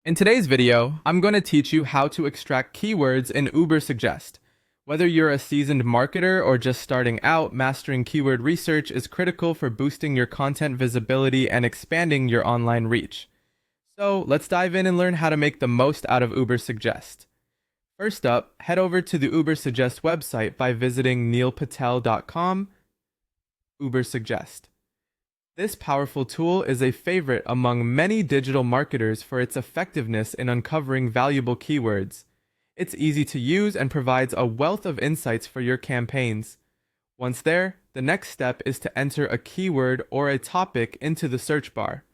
In today's video, I'm going to teach you how to extract keywords in Ubersuggest. Whether you're a seasoned marketer or just starting out, mastering keyword research is critical for boosting your content visibility and expanding your online reach. So let's dive in and learn how to make the most out of Ubersuggest. First up, head over to the Ubersuggest website by visiting neilpatel.com, Ubersuggest. This powerful tool is a favorite among many digital marketers for its effectiveness in uncovering valuable keywords. It's easy to use and provides a wealth of insights for your campaigns. Once there, the next step is to enter a keyword or a topic into the search bar.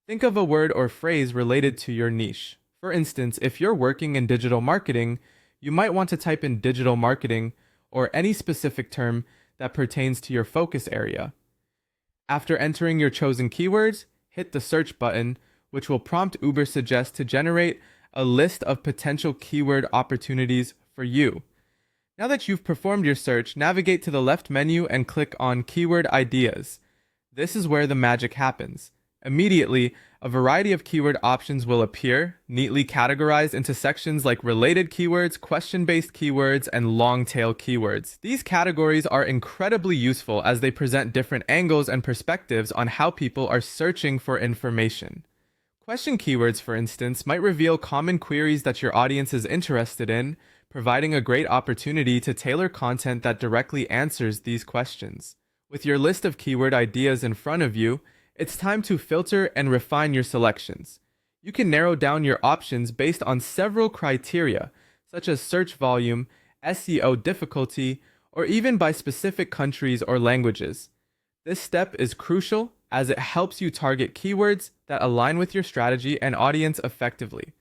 Think of a word or phrase related to your niche. For instance, if you're working in digital marketing, you might want to type in digital marketing or any specific term that pertains to your focus area. After entering your chosen keywords, hit the search button, which will prompt Ubersuggest to generate a list of potential keyword opportunities for you. Now that you've performed your search, navigate to the left menu and click on Keyword Ideas. This is where the magic happens. Immediately, a variety of keyword options will appear, neatly categorized into sections like related keywords, question-based keywords, and long-tail keywords. These categories are incredibly useful as they present different angles and perspectives on how people are searching for information. Question keywords, for instance, might reveal common queries that your audience is interested in, providing a great opportunity to tailor content that directly answers these questions. With your list of keyword ideas in front of you, it's time to filter and refine your selections. You can narrow down your options based on several criteria, such as search volume, SEO difficulty, or even by specific countries or languages. This step is crucial as it helps you target keywords that align with your strategy and audience effectively.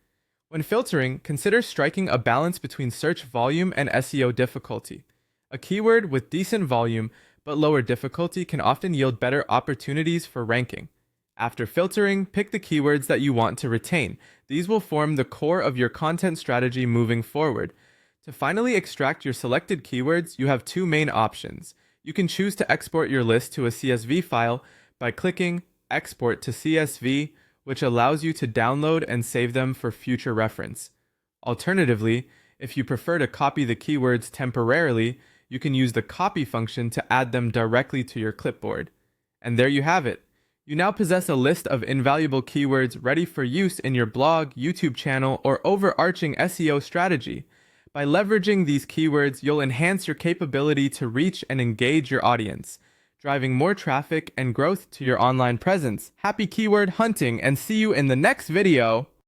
When filtering, consider striking a balance between search volume and SEO difficulty. A keyword with decent volume but lower difficulty can often yield better opportunities for ranking. After filtering, pick the keywords that you want to retain. These will form the core of your content strategy moving forward. To finally extract your selected keywords, you have two main options. You can choose to export your list to a CSV file by clicking Export to CSV, which allows you to download and save them for future reference. Alternatively, if you prefer to copy the keywords temporarily, you can use the copy function to add them directly to your clipboard. And there you have it. You now possess a list of invaluable keywords ready for use in your blog, YouTube channel, or overarching SEO strategy. By leveraging these keywords, you'll enhance your capability to reach and engage your audience, driving more traffic and growth to your online presence. Happy keyword hunting, and see you in the next video!